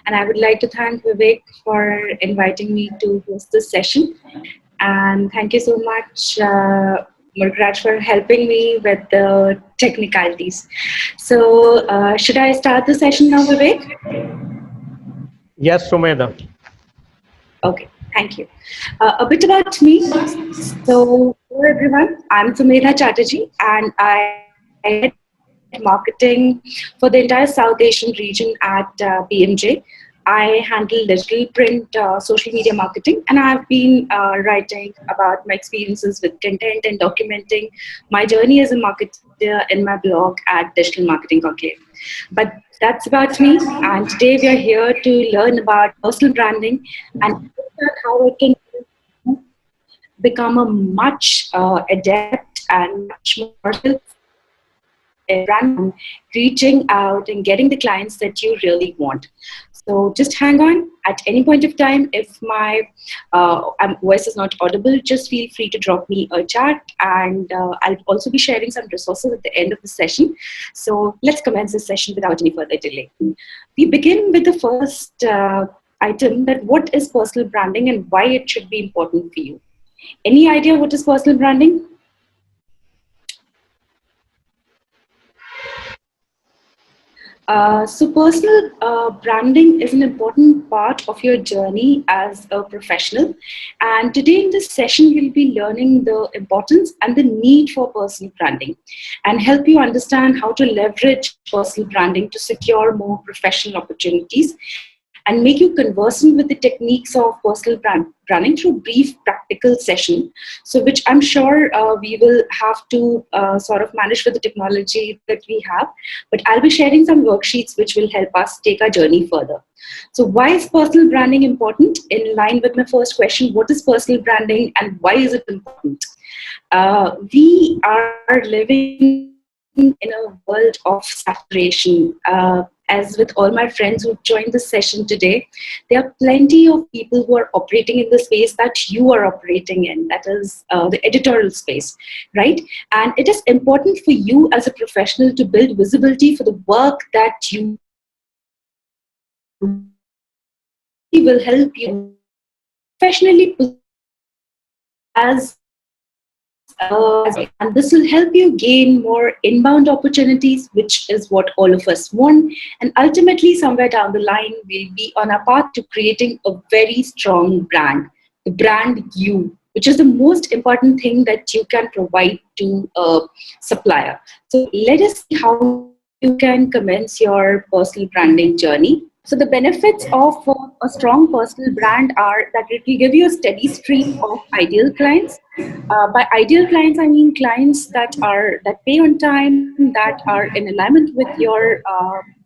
And I would like to thank Vivek for inviting me to host this session. And thank you so much, Murkraj, for helping me with the technicalities. So, should I start the session now, Vivek? Yes, Sumedha. Okay, thank you. A bit about me. So, hello everyone, I'm Sumedha Chatterjee, and I head marketing for the entire South Asian region at BMJ. I handle digital print, social media marketing, and I've been writing about my experiences with content and documenting my journey as a marketer in my blog at Digital Marketing Conclave. But that's about me, and today we are here to learn about personal branding and how it can become a much adept and much more brand reaching out and getting the clients that you really want. So just hang on. At any point of time, if my voice is not audible, just feel free to drop me a chat, and I'll also be sharing some resources at the end of the session. So let's commence this session without any further delay. We begin with the first item, that what is personal branding and why it should be important for you. Any idea what is personal branding? So personal branding is an important part of your journey as a professional. And today in this session, we'll be learning the importance and the need for personal branding and help you understand how to leverage personal branding to secure more professional opportunities and make you conversant with the techniques of personal branding through a brief practical session. So which I'm sure we will have to sort of manage with the technology that we have, but I'll be sharing some worksheets which will help us take our journey further. So why is personal branding important? In line with my first question, what is personal branding and why is it important? We are living in a world of saturation. As with all my friends who joined this session today, there are plenty of people who are operating in the space that you are operating in, that is the editorial space, right? And it is important for you as a professional to build visibility for the work that you do. Visibility will help you professionally position and this will help you gain more inbound opportunities, which is what all of us want. And ultimately, somewhere down the line, we'll be on a path to creating a very strong brand, the brand you, which is the most important thing that you can provide to a supplier. So let us see how you can commence your personal branding journey. So the benefits of a strong personal brand are that it will give you a steady stream of ideal clients. By ideal clients, I mean clients that pay on time, that are in alignment with your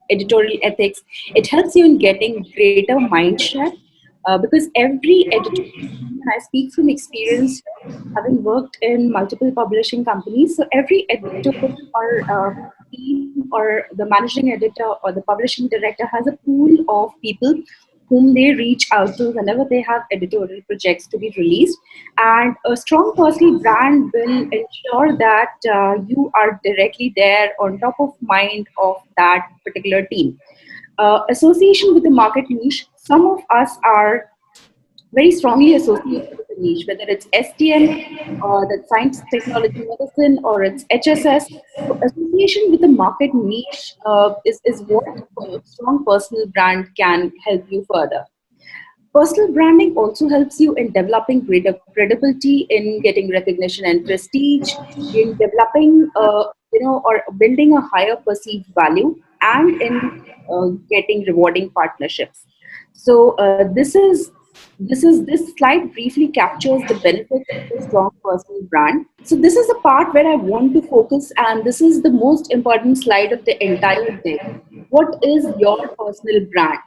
editorial ethics. It helps you in getting greater mind share because every editor, and I speak from experience, having worked in multiple publishing companies, so every editor or team or the managing editor or the publishing director has a pool of people whom they reach out to whenever they have editorial projects to be released. And a strong personal brand will ensure that you are directly there on top of mind of that particular team. Association with the market niche, some of us are very strongly associated with the niche, whether it's STM or that science, technology, medicine, or it's HSS. So association with the market niche is what a strong personal brand can help you further. Personal branding also helps you in developing greater credibility, in getting recognition and prestige, in developing, or building a higher perceived value, and in getting rewarding partnerships. So this slide briefly captures the benefits of a strong personal brand. So this is the part where I want to focus, and this is the most important slide of the entire day. What is your personal brand?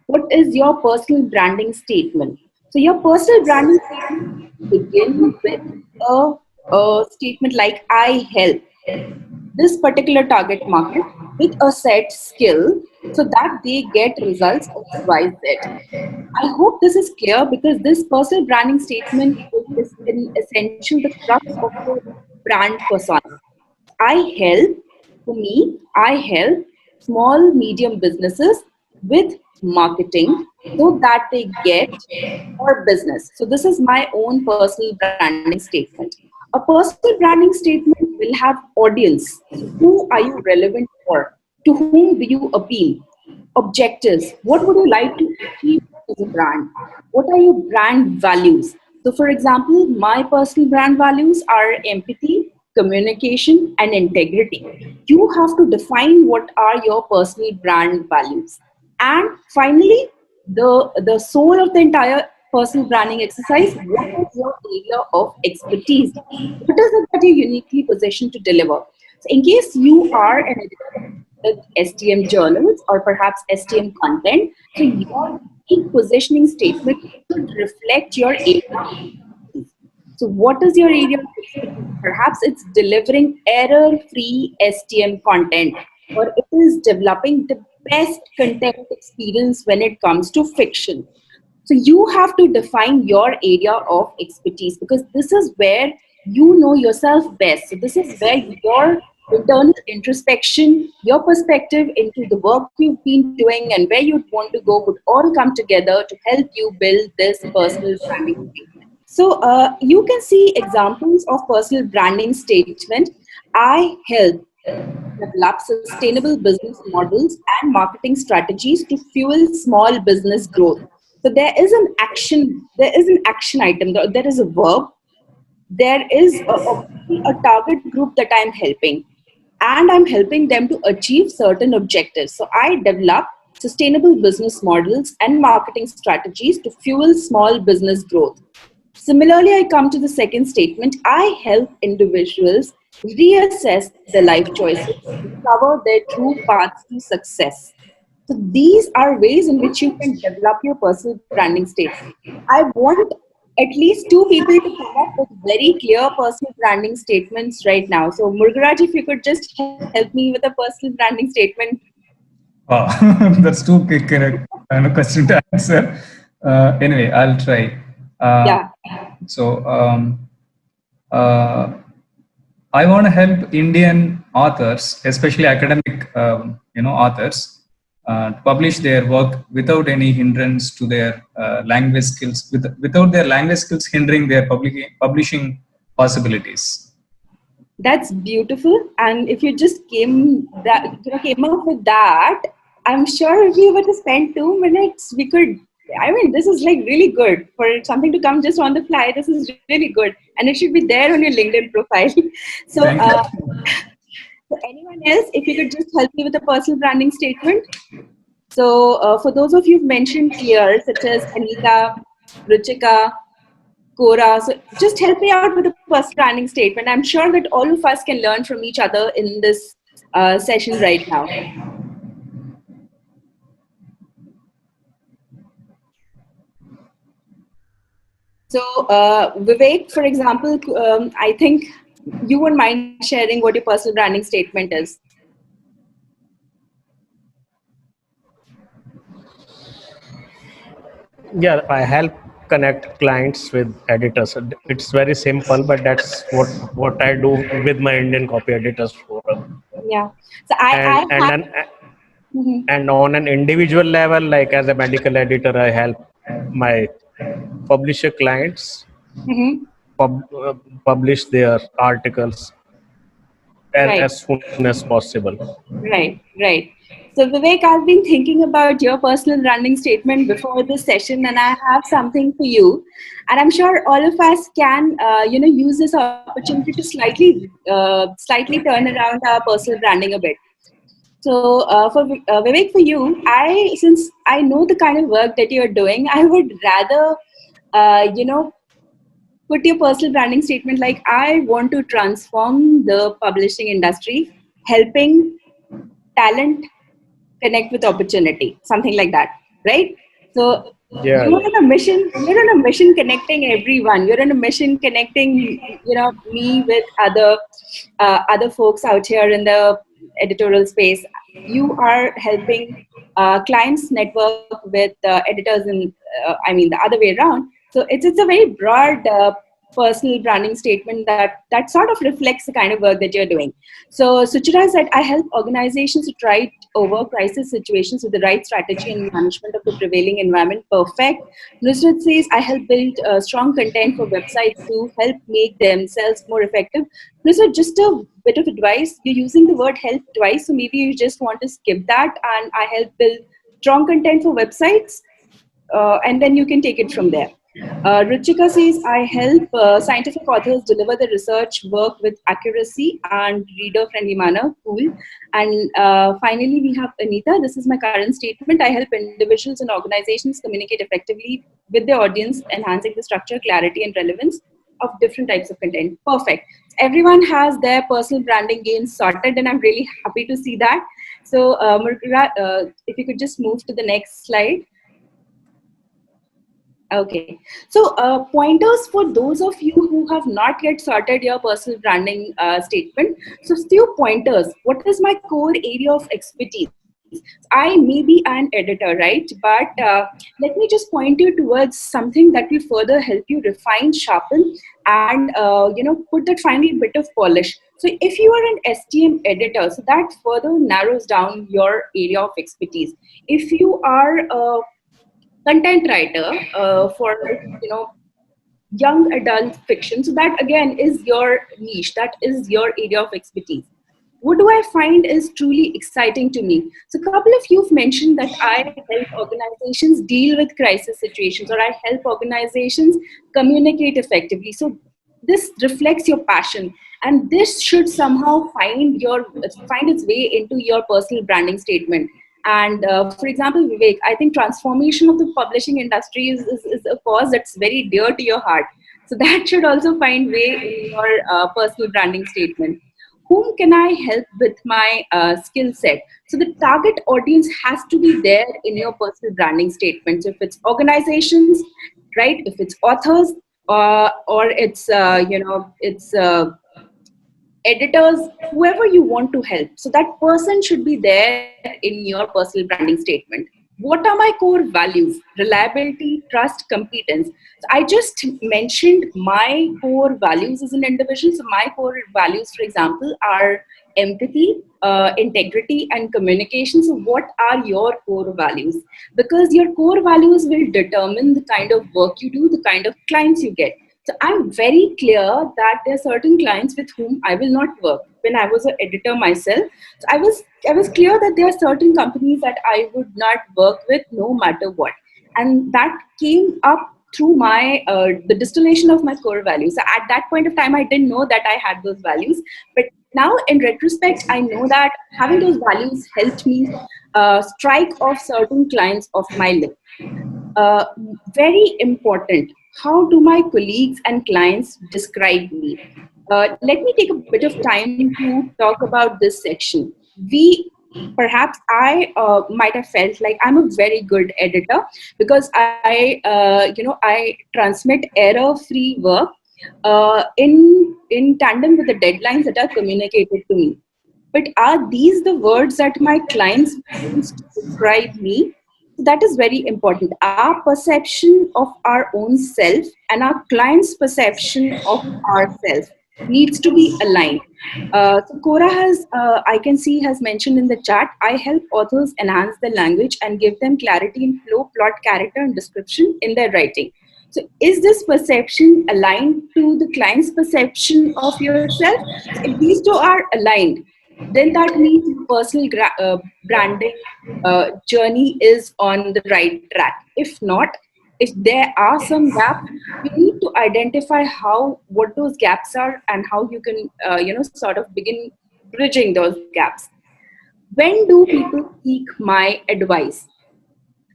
What is your personal branding statement? So your personal branding statement begin with a statement like I help this particular target market with a set skill so that they get results XYZ. I hope this is clear because this personal branding statement is in essential the crux of the brand persona. I help, for me, I help small, medium businesses with marketing so that they get or business. So this is my own personal branding statement. A personal branding statement will have audience. So who are you relevant for? To whom do you appeal? Objectives. What would you like to achieve as a brand? What are your brand values? So for example, my personal brand values are empathy, communication, and integrity. You have to define what are your personal brand values. And finally, the soul of the entire personal branding exercise, what is your area of expertise? What is it that you're uniquely positioned to deliver? So in case you are an editor with STM journals or perhaps STM content, so your unique positioning statement should reflect your area of expertise. So what is your area of expertise? Perhaps it's delivering error-free STM content, or it is developing the best content experience when it comes to fiction. So you have to define your area of expertise because this is where you know yourself best. So this is where your internal introspection, your perspective into the work you've been doing and where you'd want to go would all come together to help you build this personal branding statement. So you can see examples of personal branding statement. I help develop sustainable business models and marketing strategies to fuel small business growth. So there is an action item, there is a verb, there is obviously a target group that I'm helping, and I'm helping them to achieve certain objectives. So I develop sustainable business models and marketing strategies to fuel small business growth. Similarly, I come to the second statement. I help individuals reassess their life choices, discover their true paths to success. So these are ways in which you can develop your personal branding statement. I want at least two people to come up with very clear personal branding statements right now. So Murgaraj, if you could just help me with a personal branding statement. Wow, that's too quick kind of question to answer. Anyway, I'll try. Uh, Yeah. so uh, I want to help Indian authors, especially academic, authors, to publish their work without any hindrance to their language skills, without their language skills hindering their publishing possibilities. That's beautiful. And if you just came up with that, I'm sure if we were to spend 2 minutes, we could. I mean, this is like really good for something to come just on the fly. This is really good, and it should be there on your LinkedIn profile. So, Thank you. so anyone else, if you could just help me with a personal branding statement. So, for those of you who've mentioned here, such as Anita, Ruchika, Cora. So just help me out with a personal branding statement. I'm sure that all of us can learn from each other in this session right now. So Vivek, for example, I think you wouldn't mind sharing what your personal branding statement is. Yeah, I help connect clients with editors. It's very simple, but that's what I do with my Indian copy editors forum. Yeah. So And I and have. an, Mhm. and on an individual level, like as a medical editor, I help my publisher clients Mhm. pub, uh, publish their articles Right. as soon as possible. Right, right. So Vivek, I've been thinking about your personal branding statement before this session, and I have something for you. And I'm sure all of us can, use this opportunity to slightly turn around our personal branding a bit. So for Vivek, for you, since I know the kind of work that you're doing, I would rather, uh, you know, put your personal branding statement like I want to transform the publishing industry, helping talent connect with opportunity, something like that, right? So Yeah, yeah. you're on a mission connecting everyone. You're on a mission connecting, me with other folks out here in the editorial space. You are helping clients network with editors, and I mean the other way around. So it's a very broad personal branding statement that sort of reflects the kind of work that you're doing. So Suchira said, I help organizations to tide over crisis situations with the right strategy and management of the prevailing environment. Perfect. Nusrat says, I help build strong content for websites to help make themselves more effective. Nusrat, just a bit of advice. You're using the word help twice, so maybe you just want to skip that. And I help build strong content for websites, and then you can take it from there. Ruchika says, I help scientific authors deliver the research work with accuracy and reader-friendly manner. Cool. And finally, we have Anita. This is my current statement. I help individuals and organizations communicate effectively with their audience, enhancing the structure, clarity, and relevance of different types of content. Perfect. Everyone has their personal branding gains sorted, and I'm really happy to see that. So, Murugara, if you could just move to the next slide. Okay, so pointers for those of you who have not yet sorted your personal branding statement. So, few pointers. What is my core area of expertise? I may be an editor, right? But let me just point you towards something that will further help you refine, sharpen, and put that final bit of polish. So, if you are an STM editor, so that further narrows down your area of expertise. If you are content writer for young adult fiction, so that again is your niche, that is your area of expertise. What do I find is truly exciting to me? So a couple of you've mentioned that I help organizations deal with crisis situations, or I help organizations communicate effectively. So this reflects your passion, and this should somehow find its way into your personal branding statement. And for example, Vivek, I think transformation of the publishing industry is a cause that's very dear to your heart. So that should also find way in your personal branding statement. Whom can I help with my skill set? So the target audience has to be there in your personal branding statement. So if it's organizations, right? If it's authors, or it's it's editors, whoever you want to help. So that person should be there in your personal branding statement. What are my core values? Reliability, trust, competence. So I just mentioned my core values as an individual. So my core values, for example, are empathy, integrity, and communication. So what are your core values? Because your core values will determine the kind of work you do, the kind of clients you get. So I'm very clear that there are certain clients with whom I will not work. When I was an editor myself, so I was clear that there are certain companies that I would not work with no matter what, and that came up through my the distillation of my core values. So at that point of time, I didn't know that I had those values, but now in retrospect, I know that having those values helped me strike off certain clients off my list. uh, Very important. How do my colleagues and clients describe me? Let me take a bit of time to talk about this section. Perhaps I might have felt like I'm a very good editor because I transmit error-free work in tandem with the deadlines that are communicated to me. But are these the words that my clients use to describe me? That is very important. Our perception of our own self and our client's perception of ourselves needs to be aligned. So Cora I can see, has mentioned in the chat, I help authors enhance the language and give them clarity in flow, plot, character, and description in their writing. So is this perception aligned to the client's perception of yourself? So if these two are aligned, then that means your personal branding journey is on the right track. If not, if there are some gaps, you need to identify what those gaps are and how you can sort of begin bridging those gaps. When do people seek my advice?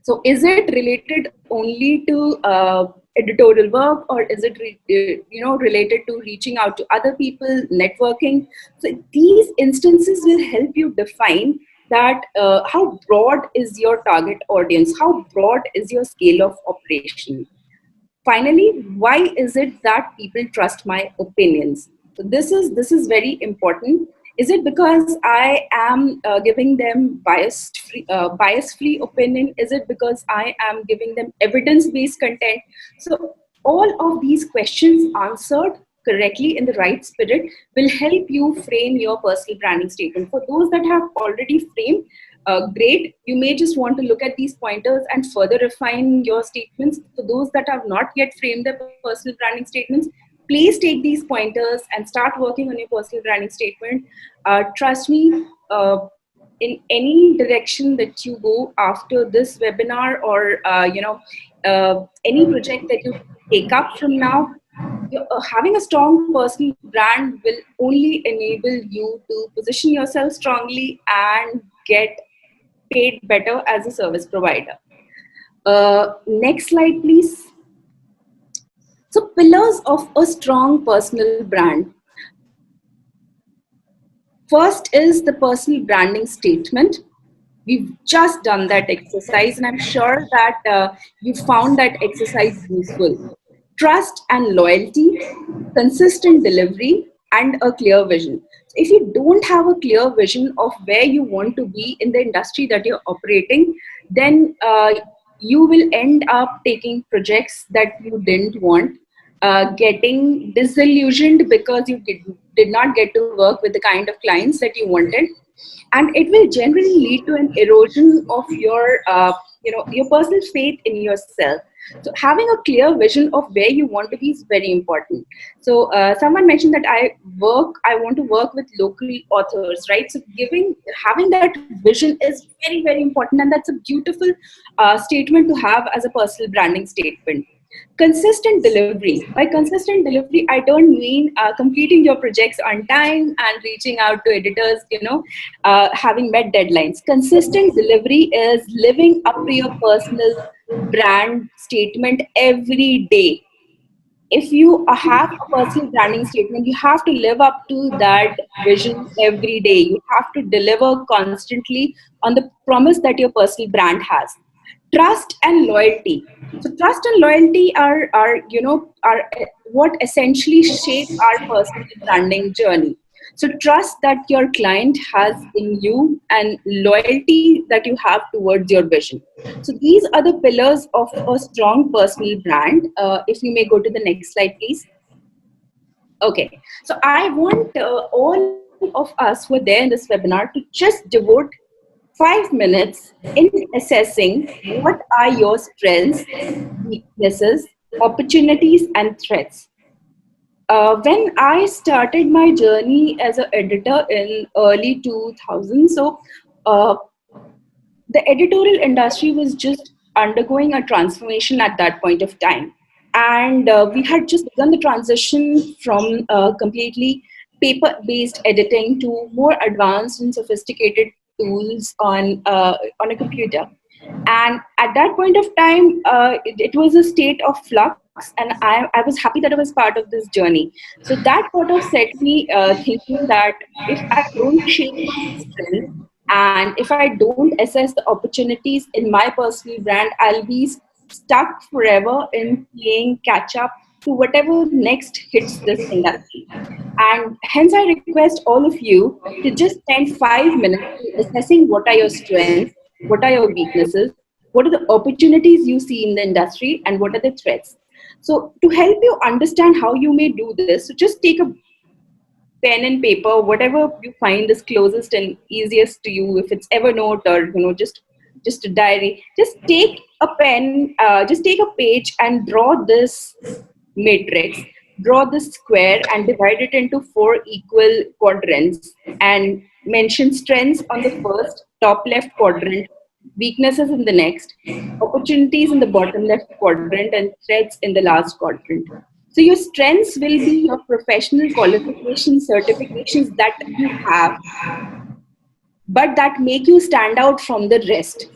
So is it related only to editorial work, or is it related to reaching out to other people, networking? So these instances will help you define that how broad is your target audience, how broad is your scale of operation. Finally, why is it that people trust my opinions? So this is very important. Is it because I am giving them bias free opinion? Is it because I am giving them evidence based content? So All of these questions answered correctly in the right spirit will help you frame your personal branding statement. For those that have already framed, great. You may just want to look at these pointers and further refine your statements. For those that have not yet framed their personal branding statements, please take these pointers and start working on your personal branding statement. Trust me, in any direction that you go after this webinar, or any project that you take up from now, having a strong personal brand will only enable you to position yourself strongly and get paid better as a service provider. Next slide, please. So, pillars of a strong personal brand. First is the personal branding statement. We've just done that exercise, and I'm sure that you found that exercise useful. Trust and loyalty, consistent delivery, and a clear vision. So if you don't have a clear vision of where you want to be in the industry that you're operating, then you will end up taking projects that you didn't want, getting disillusioned because you did not get to work with the kind of clients that you wanted, and it will generally lead to an erosion of your your personal faith in yourself. So having a clear vision of where you want to be is very important. So someone mentioned that I want to work with local authors, right? So having that vision is very, very important, and that's a beautiful statement to have as a personal branding statement. Consistent delivery. By consistent delivery, I don't mean completing your projects on time and reaching out to editors, having met deadlines. Consistent delivery is living up to your personal brand statement every day. If you have a personal branding statement, you have to live up to that vision every day. You have to deliver constantly on the promise that your personal brand has. Trust and loyalty. So trust and loyalty are what essentially shape our personal branding journey. So trust that your client has in you, and loyalty that you have towards your vision. So these are the pillars of a strong personal brand. If you may go to the next slide, please. Okay, so I want all of us who are there in this webinar to just devote 5 minutes in assessing what are your strengths, weaknesses, opportunities, and threats. When I started my journey as an editor in early 2000s, so uh, the editorial industry was just undergoing a transformation at that point of time. And we had just begun the transition from completely paper based editing to more advanced and sophisticated tools on a computer. And at that point of time, it was a state of flux, and I was happy that I was part of this journey. So that sort of set me thinking that if I don't shape my strength, and if I don't assess the opportunities in my personal brand, I'll be stuck forever in playing catch up to whatever next hits this industry. And hence, I request all of you to just spend 5 minutes assessing what are your strengths, what are your weaknesses, what are the opportunities you see in the industry, and what are the threats. So, to help you understand how you may do this, so just take a pen and paper, whatever you find is closest and easiest to you. If it's Evernote, or just a diary, just take a pen, just take a page and draw this matrix, draw this square and divide it into four equal quadrants, and mention strengths on the first top left quadrant, weaknesses in the next, opportunities in the bottom left quadrant, and threats in the last quadrant. So your strengths will be your professional qualifications, certifications that you have, but that make you stand out from the rest.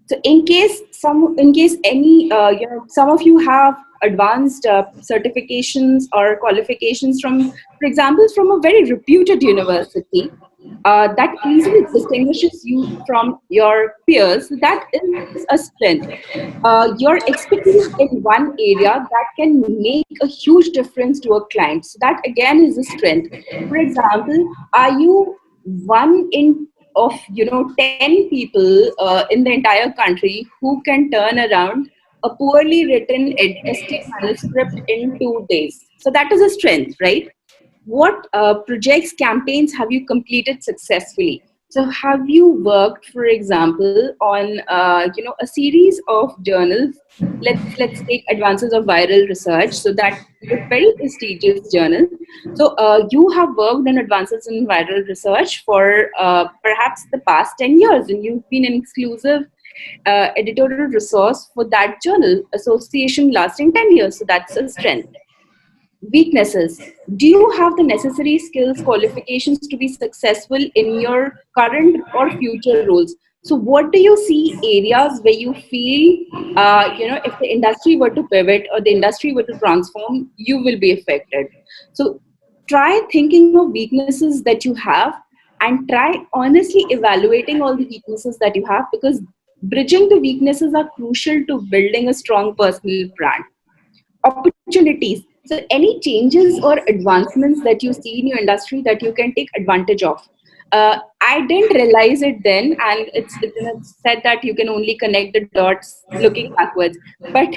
So in case any, some of you have advanced certifications or qualifications from, for example, from a very reputed university, that easily distinguishes you from your peers. That is a strength. Your expertise in one area that can make a huge difference to a client. So that again is a strength. For example, are you one in of 10 people in the entire country who can turn around a poorly written essay manuscript in 2 days. So that is a strength, right? What projects, campaigns have you completed successfully? So have you worked, for example, on a series of journals? Let's take advances of viral research. So that is a very prestigious journal. So you have worked on advances in viral research for perhaps the past 10 years, and you've been an exclusive editorial resource for that journal association lasting 10 years. So that's a strength. Weaknesses. Do you have the necessary skills, qualifications to be successful in your current or future roles? So what do you see areas where you feel, if the industry were to pivot or the industry were to transform, you will be affected? So try thinking of weaknesses that you have, and try honestly evaluating all the weaknesses that you have, because bridging the weaknesses are crucial to building a strong personal brand. Opportunities. So any changes or advancements that you see in your industry that you can take advantage of. I didn't realize it then, and it's said that you can only connect the dots looking backwards. But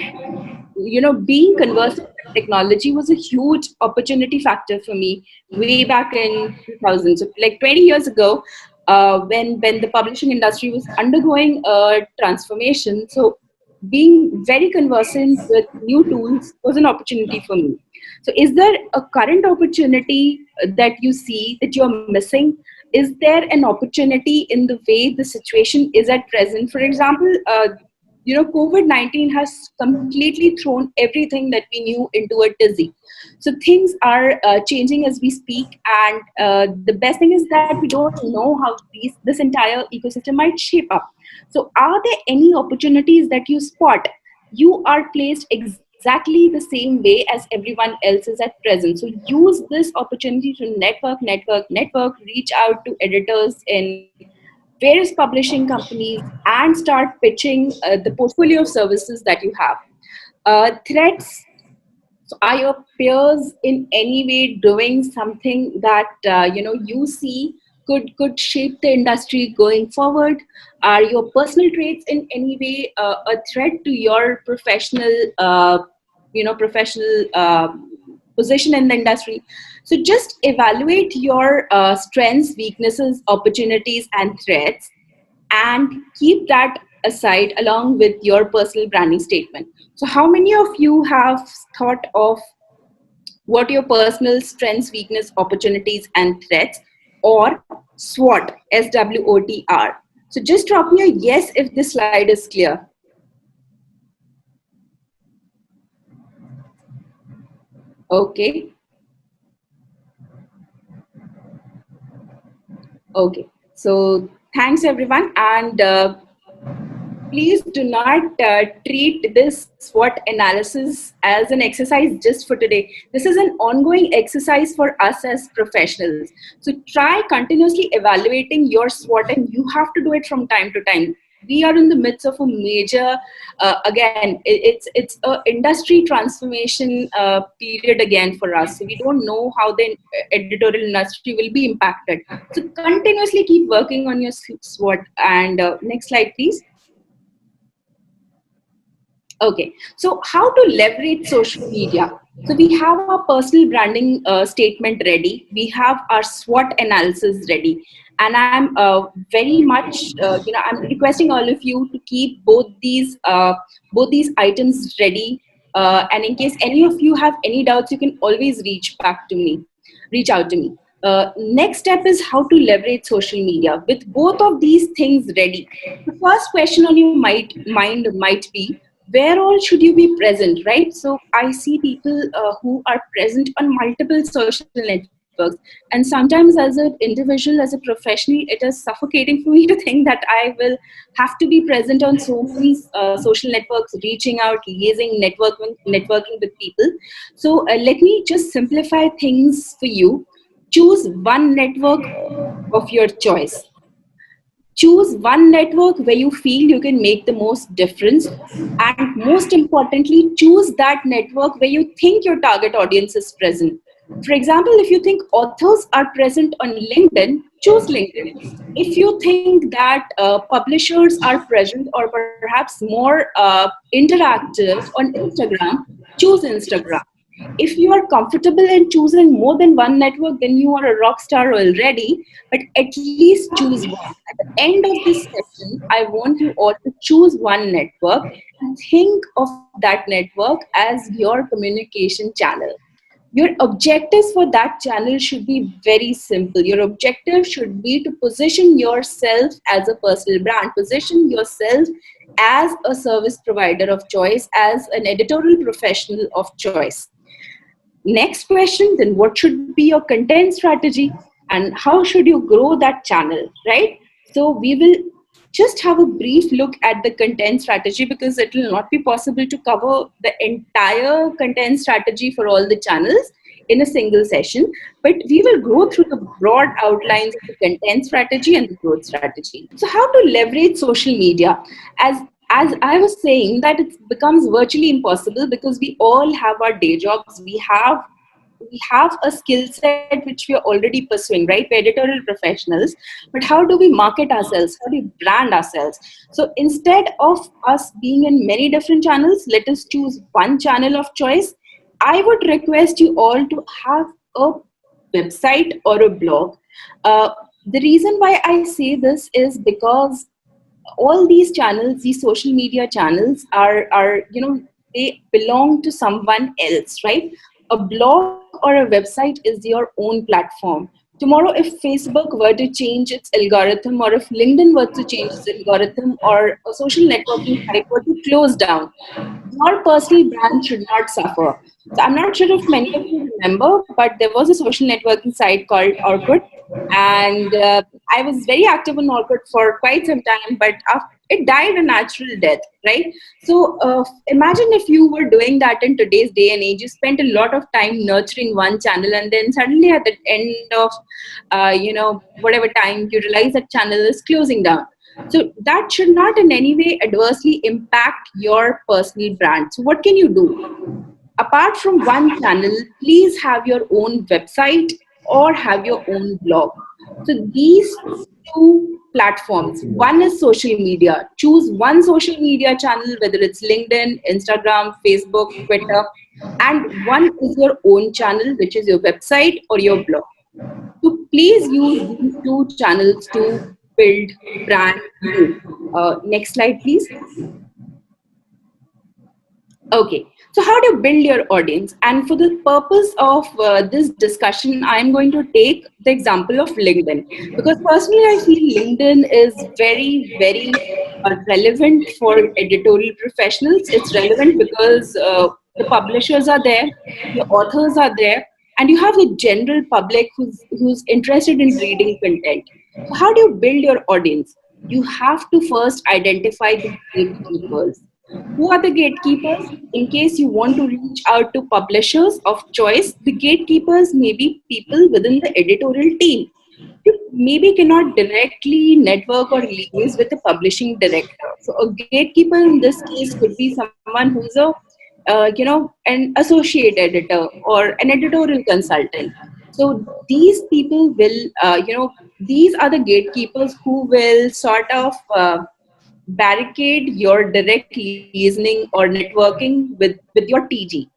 being conversant with technology was a huge opportunity factor for me way back in 2000. So like 20 years ago, when the publishing industry was undergoing a transformation. So being very conversant with new tools was an opportunity for me. So is there a current opportunity that you see that you're missing? Is there an opportunity in the way the situation is at present? For example, COVID-19 has completely thrown everything that we knew into a dizzy. So things are changing as we speak, and the best thing is that we don't know how this entire ecosystem might shape up. So are there any opportunities that you spot? You are placed exactly the same way as everyone else is at present. So use this opportunity to network, reach out to editors in various publishing companies and start pitching the portfolio of services that you have. Threats. So are your peers in any way doing something that you see could shape the industry going forward? Are your personal traits in any way a threat to your professional position in the industry? So just evaluate your strengths, weaknesses, opportunities, and threats, and keep that aside along with your personal branding statement. So how many of you have thought of what your personal strengths, weakness, opportunities, and threats, or SWOT, SWOT? So just drop me a yes if this slide is clear. Okay. Okay. So thanks everyone, and please do not treat this SWOT analysis as an exercise just for today. This is an ongoing exercise for us as professionals. So try continuously evaluating your SWOT, and you have to do it from time to time. We are in the midst of a major, again, it's a industry transformation period again for us. So we don't know how the editorial industry will be impacted. So continuously keep working on your SWOT. And next slide, please. Okay, so how to leverage social media? So we have our personal branding statement ready. We have our SWOT analysis ready, and I'm very much, I'm requesting all of you to keep both these items ready. And in case any of you have any doubts, you can always reach out to me. Next step is how to leverage social media. With both of these things ready, the first question on your mind might be, where all should you be present, right? So I see people who are present on multiple social networks, and sometimes as an individual, as a professional, it is suffocating for me to think that I will have to be present on so many social networks, reaching out, liaising, networking with people. So let me just simplify things for you. Choose one network of your choice. Choose one network where you feel you can make the most difference. And most importantly, choose that network where you think your target audience is present. For example, if you think authors are present on LinkedIn, choose LinkedIn. If you think that publishers are present or perhaps more interactive on Instagram, choose Instagram. If you are comfortable in choosing more than one network, then you are a rock star already, but at least choose one. At the end of this session, I want you all to choose one network and think of that network as your communication channel. Your objectives for that channel should be very simple. Your objective should be to position yourself as a personal brand, position yourself as a service provider of choice, as an editorial professional of choice. Next question, then what should be your content strategy and how should you grow that channel, right? So we will just have a brief look at the content strategy because it will not be possible to cover the entire content strategy for all the channels in a single session, but we will go through the broad outlines of the content strategy and the growth strategy. So how to leverage social media? As I was saying, that it becomes virtually impossible because we all have our day jobs. We have a skill set which we are already pursuing, right? We're editorial professionals, but how do we market ourselves? How do we brand ourselves? So instead of us being in many different channels, let us choose one channel of choice. I would request you all to have a website or a blog. uh, the reason why I say this is because all these channels, these social media channels are they belong to someone else, right? A blog or a website is your own platform. Tomorrow, if Facebook were to change its algorithm, or if LinkedIn were to change its algorithm, or a social networking site were to close down, your personal brand should not suffer. So I'm not sure if many of you remember, but there was a social networking site called Orkut, and I was very active on Orkut for quite some time, but it died a natural death, right? So imagine if you were doing that in today's day and age. You spent a lot of time nurturing one channel, and then suddenly at the end of whatever time, you realize that channel is closing down. So that should not in any way adversely impact your personal brand. So what can you do? Apart from one channel, please have your own website or have your own blog. So these two platforms, one is social media. Choose one social media channel, whether it's LinkedIn, Instagram, Facebook, Twitter, and one is your own channel, which is your website or your blog. So please use these two channels to build brand you. Next slide, please. Okay, so how do you build your audience? And for the purpose of this discussion, I'm going to take the example of LinkedIn, because personally, I feel LinkedIn is very, very relevant for editorial professionals. It's relevant because the publishers are there, the authors are there, and you have the general public who's interested in reading content. So, how do you build your audience? You have to first identify the gatekeepers. Who are the gatekeepers? In case you want to reach out to publishers of choice, the gatekeepers may be people within the editorial team. You maybe cannot directly network or liaise with a publishing director. So a gatekeeper in this case could be someone who's an associate editor or an editorial consultant. So these people will, these are the gatekeepers who will sort of barricade your direct liaising or networking with your TG.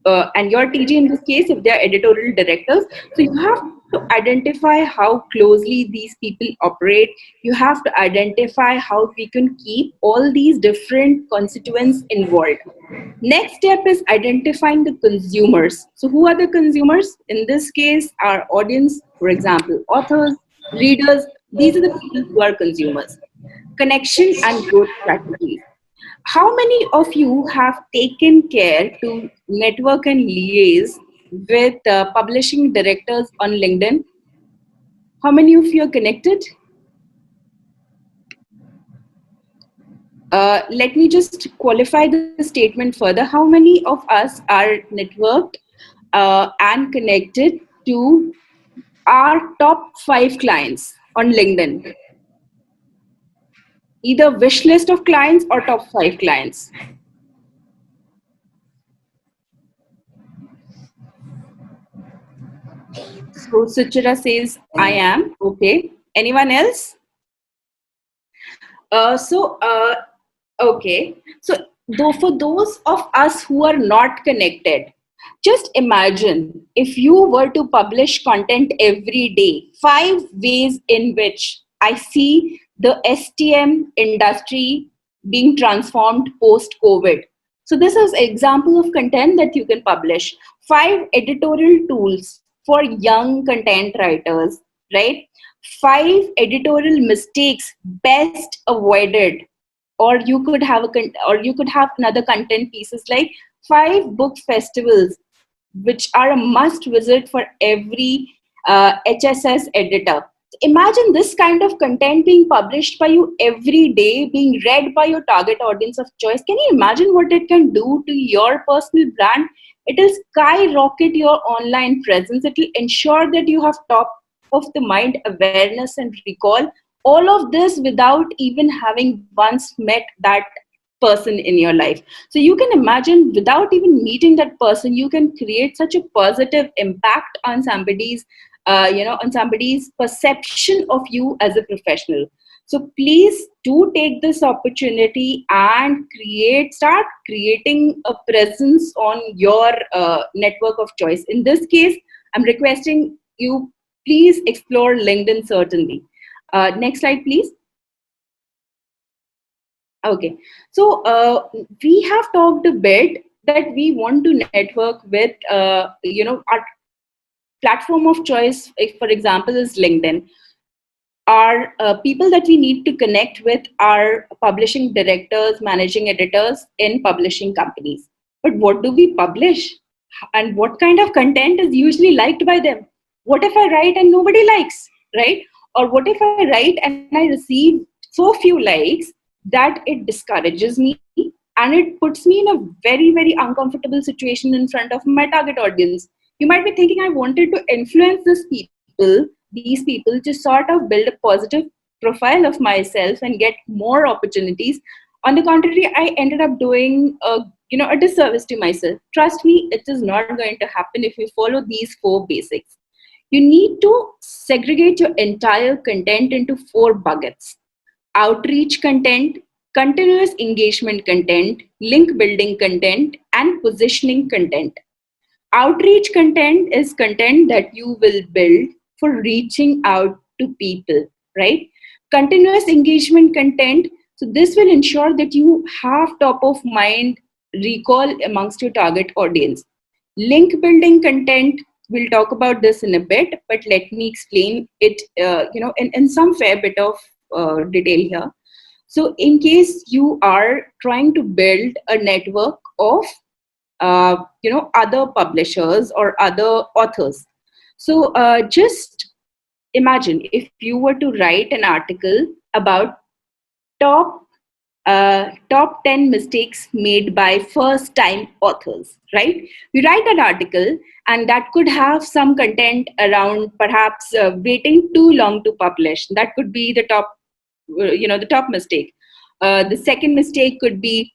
And your TG in this case, if they are editorial directors, so you have to identify how closely these people operate. You have to identify how we can keep all these different constituents involved. Next step is identifying the consumers. So who are the consumers? In this case, our audience, for example, authors, readers, these are the people who are consumers. Connection and growth strategies. How many of you have taken care to network and liaise with publishing directors on LinkedIn? How many of you are connected? Let me just qualify the statement further. How many of us are networked and connected to our top 5 clients on LinkedIn? Either wish list of clients or top 5 clients. So Suchira says, I am. Okay. Anyone else? So, okay. So, though for those of us who are not connected, just imagine if you were to publish content every day, 5 ways in which I see the STM industry being transformed post COVID. So, this is an example of content that you can publish. 5 editorial tools for young content writers, right? 5 editorial mistakes best avoided, or you could have or you could have another content pieces like 5 book festivals which are a must visit for every HSS editor. Imagine this kind of content being published by you every day, being read by your target audience of choice. Can you imagine what it can do to your personal brand? It will skyrocket your online presence. It will ensure that you have top of the mind awareness and recall. All of this without even having once met that person in your life. So you can imagine without even meeting that person, you can create such a positive impact on somebody's, on somebody's perception of you as a professional. So please do take this opportunity and start creating a presence on your network of choice. In this case, I'm requesting you please explore LinkedIn certainly. Next slide, please. Okay, so we have talked a bit that we want to network with, our platform of choice, if, for example, is LinkedIn. Our people that we need to connect with are publishing directors, managing editors in publishing companies. But what do we publish? And what kind of content is usually liked by them? What if I write and nobody likes, right? Or what if I write and I receive so few likes that it discourages me and it puts me in a very, very uncomfortable situation in front of my target audience? You might be thinking, I wanted to influence these people to sort of build a positive profile of myself and get more opportunities. On the contrary, I ended up doing a disservice to myself. Trust me, it is not going to happen if you follow these 4 basics. You need to segregate your entire content into 4 buckets: outreach content, continuous engagement content, link building content, and positioning content. Outreach content is content that you will build for reaching out to people, right? Continuous engagement content. So this will ensure that you have top of mind recall amongst your target audience. Link building content. We'll talk about this in a bit, but let me explain it, in some fair bit of detail here. So, in case you are trying to build a network of other publishers or other authors. So just imagine if you were to write an article about top top 10 mistakes made by first time authors, right? We write an article and that could have some content around perhaps waiting too long to publish. That could be the top, the top mistake. The second mistake could be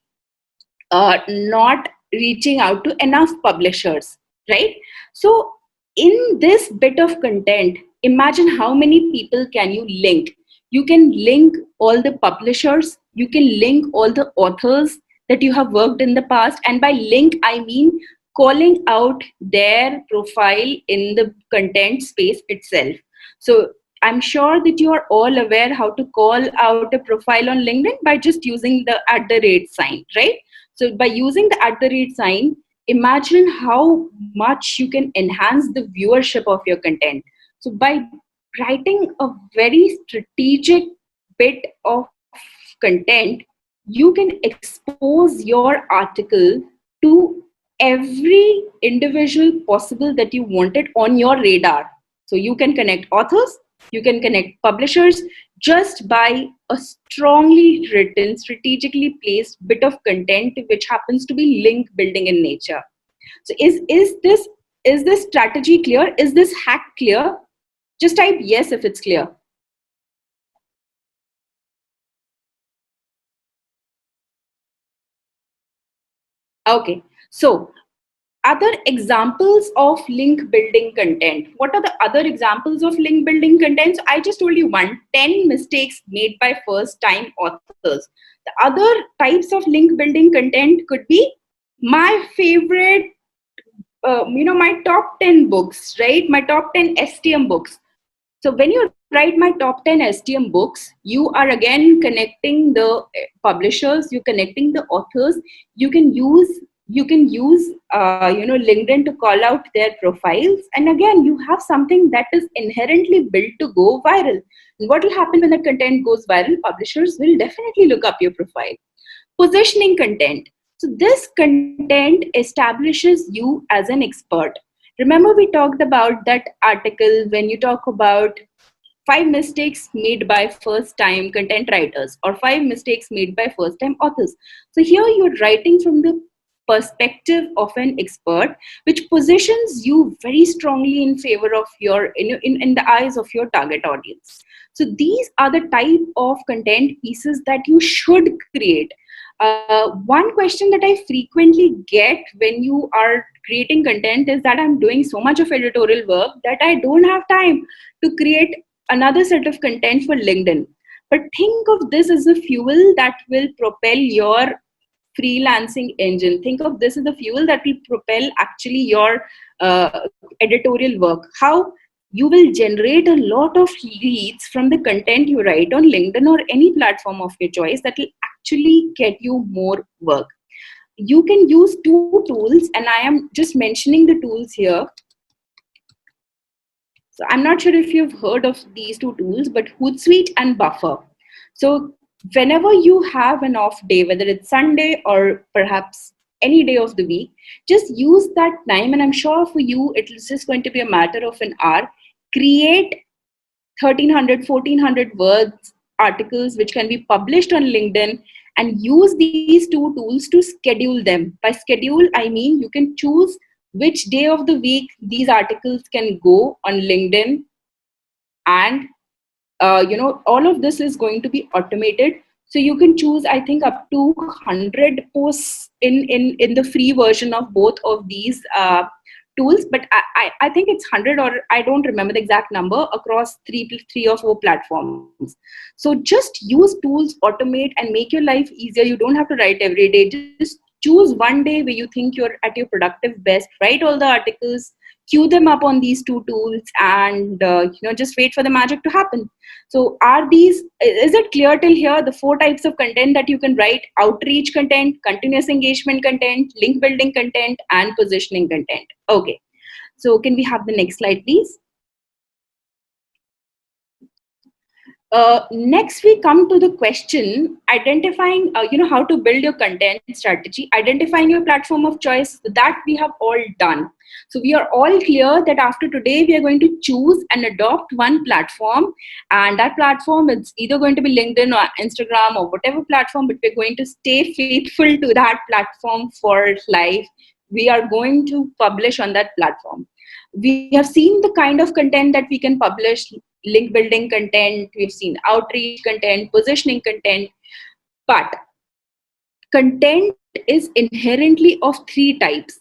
not reaching out to enough publishers, right? So, in this bit of content, imagine how many people can you link. You can link all the publishers, you can link all the authors that you have worked in the past. And by link, I mean calling out their profile in the content space itself. So, I'm sure that you are all aware how to call out a profile on LinkedIn by just using the @ sign, right? So by using the @ sign, imagine how much you can enhance the viewership of your content. So by writing a very strategic bit of content, you can expose your article to every individual possible that you wanted on your radar. So you can connect authors, you can connect publishers just by a strongly written, strategically placed bit of content which happens to be link building in nature. So is this strategy clear? Is this hack clear? Just type yes if it's clear. Okay. So other examples of link building content. What are the other examples of link building content? So I just told you 10 mistakes made by first time authors. The other types of link building content could be my favorite, my top 10 books, right? My top 10 STM books. So when you write my top 10 STM books, you are again connecting the publishers, you're connecting the authors. You can use LinkedIn to call out their profiles, and again you have something that is inherently built to go viral. And what will happen when the content goes viral? Publishers will definitely look up your profile. Positioning content. So this content establishes you as an expert. Remember, we talked about that article when you talk about 5 mistakes made by first time content writers or 5 mistakes made by first time authors. So here you're writing from the perspective of an expert, which positions you very strongly in favor of your in the eyes of your target audience. So these are the type of content pieces that you should create. One question that I frequently get when you are creating content is that I'm doing so much of editorial work that I don't have time to create another set of content for LinkedIn. But think of this as a fuel that will propel your freelancing engine. Think of this as the fuel that will propel actually your editorial work. How you will generate a lot of leads from the content you write on LinkedIn or any platform of your choice that will actually get you more work. You can use 2 tools, and I am just mentioning the tools here. So I'm not sure if you've heard of these 2 tools, but Hootsuite and Buffer. So whenever you have an off day, whether it's Sunday or perhaps any day of the week, just use that time. And I'm sure for you, it's just going to be a matter of an hour. Create 1300, 1400 words articles which can be published on LinkedIn, and use these 2 tools to schedule them. By schedule, I mean you can choose which day of the week these articles can go on LinkedIn, and all of this is going to be automated. So you can choose, I think, up to 100 posts in the free version of both of these tools, but I think it's 100, or I don't remember the exact number, across three or four platforms. So just use tools, automate, and make your life easier. You don't have to write every day. Just choose one day where you think you're at your productive best, write all the articles, queue them up on these 2 tools, and just wait for the magic to happen. So is it clear till here, the 4 types of content that you can write? Outreach content, continuous engagement content, link building content, and positioning content. Okay, so can we have the next slide, please? Next, we come to the question identifying, how to build your content strategy, identifying your platform of choice. That we have all done. So we are all clear that after today, we are going to choose and adopt one platform, and that platform is either going to be LinkedIn or Instagram or whatever platform, but we're going to stay faithful to that platform for life. We are going to publish on that platform. We have seen the kind of content that we can publish: link building content, we've seen outreach content, positioning content. But content is inherently of 3 types.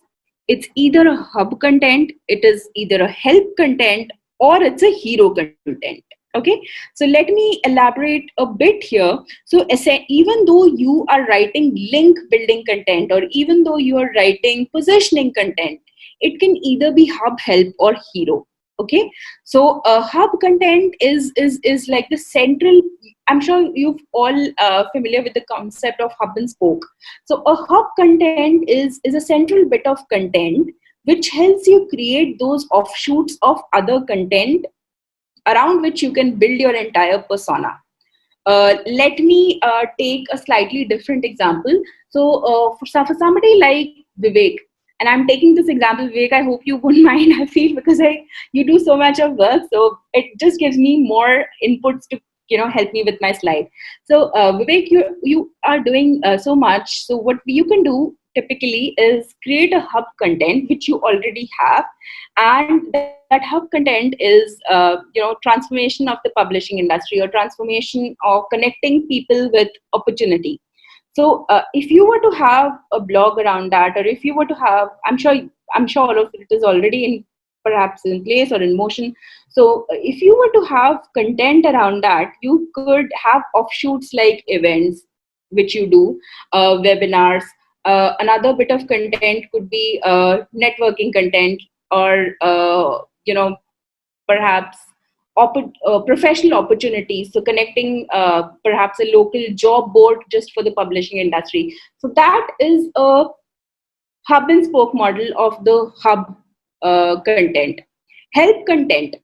It's either a hub content, it is either a help content, or it's a hero content. Okay, so let me elaborate a bit here. So even though you are writing link building content, or even though you are writing positioning content, it can either be hub, help, or hero. Okay, so hub content is like the central. I'm sure you've all familiar with the concept of hub and spoke. So a hub content is a central bit of content which helps you create those offshoots of other content around which you can build your entire persona. Let me take a slightly different example. So for somebody like Vivek, and I'm taking this example, Vivek, I hope you wouldn't mind, I feel, because you do so much of work, so it just gives me more inputs to help me with my slide. So Vivek, you are doing so much. So what you can do typically is create a hub content which you already have, and that hub content is transformation of the publishing industry, or transformation or connecting people with opportunity. So if you were to have a blog around that, or if you were to have, I'm sure I'm sure all of it is already in, perhaps in place or in motion. So if you were to have content around that, you could have offshoots like events, which you do, webinars. Another bit of content could be networking content, or perhaps professional opportunities. So connecting perhaps a local job board just for the publishing industry. So that is a hub and spoke model of the hub content. Help content.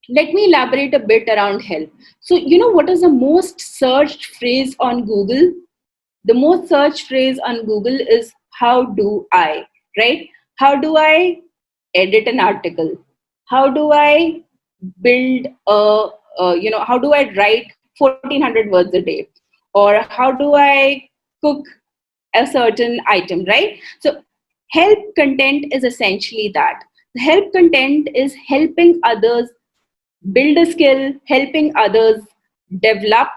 Let me elaborate a bit around help. So, what is the most searched phrase on Google? The most searched phrase on Google is how do I, right? How do I edit an article? How do I build how do I write 1400 words a day? Or how do I cook a certain item, right? So help content is essentially that. Help content is helping others build a skill, helping others develop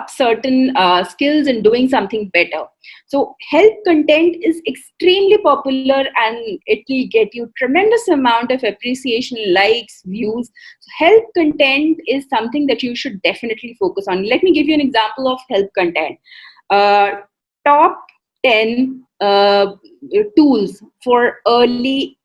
certain skills and doing something better. So help content is extremely popular, and it will get you tremendous amount of appreciation, likes, views. So help content is something that you should definitely focus on. Let me give you an example of help content. uh, Top 10 tools for early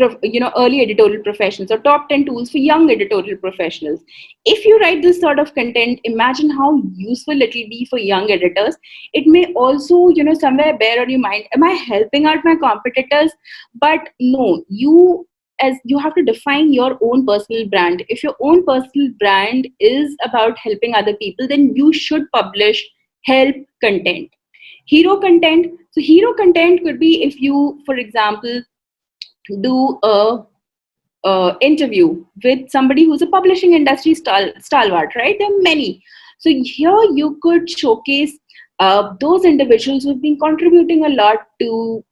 editorial professionals, or top 10 tools for young editorial professionals. If you write this sort of content, imagine how useful it will be for young editors. It may also, somewhere bear on your mind, am I helping out my competitors? But no, as you have to define your own personal brand. If your own personal brand is about helping other people, then you should publish help content. Hero content. So hero content could be if you, for example, do a interview with somebody who's a publishing industry stalwart, right? There are many. So here you could showcase those individuals who've been contributing a lot to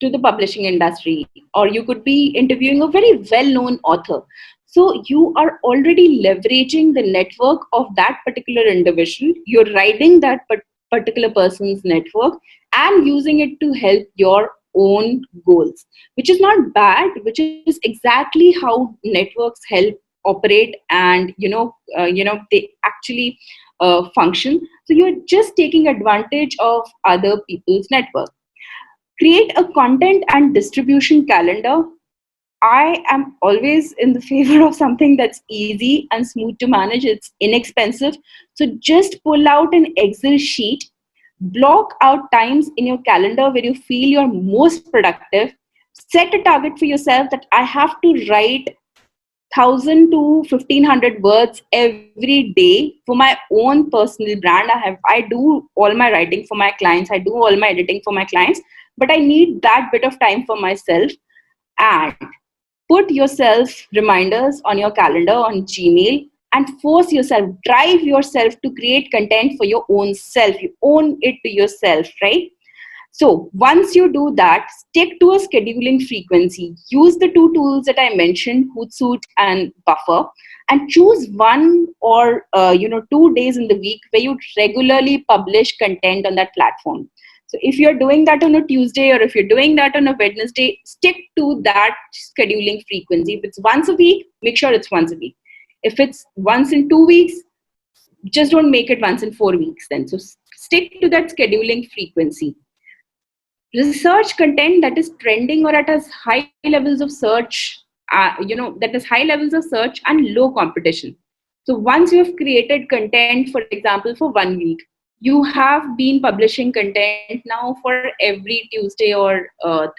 the publishing industry, or you could be interviewing a very well-known author. So you are already leveraging the network of that particular individual. You're riding that particular person's network and using it to help your own goals, which is not bad, which is exactly how networks help operate, and they actually function. So you're just taking advantage of other people's network. Create a content and distribution calendar. I am always in the favor of something that's easy and smooth to manage. It's inexpensive. So just pull out an Excel sheet, block out times in your calendar where you feel you're most productive. Set a target for yourself that I have to write 1000 to 1500 words every day for my own personal brand. I do all my writing for my clients, I do all my editing for my clients, but I need that bit of time for myself. And put yourself reminders on your calendar on Gmail, and force yourself, drive yourself to create content for your own self. You own it to yourself, right? So once you do that, stick to a scheduling frequency. Use the two tools that I mentioned, Hootsuite and Buffer, and choose 2 days in the week where you regularly publish content on that platform. So if you're doing that on a Tuesday, or if you're doing that on a Wednesday, stick to that scheduling frequency. If it's once a week, make sure it's once a week. If it's once in 2 weeks, just don't make it once in 4 weeks then. So stick to that scheduling frequency. Research content that is trending, or at has high levels of search, that is high levels of search and low competition. So once you have created content, for example, for 1 week, you have been publishing content now for every Tuesday or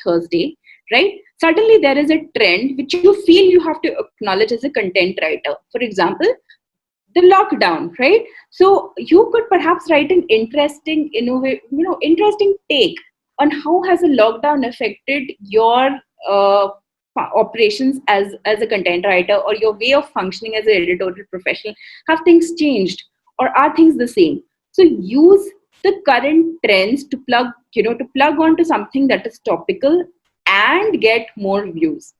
Thursday, right? Suddenly there is a trend which you feel you have to acknowledge as a content writer. For example, the lockdown, right? So you could perhaps write an interesting take on how has a lockdown affected your operations as a content writer, or your way of functioning as an editorial professional. Have things changed, or are things the same? So use the current trends to plug onto something that is topical and get more views.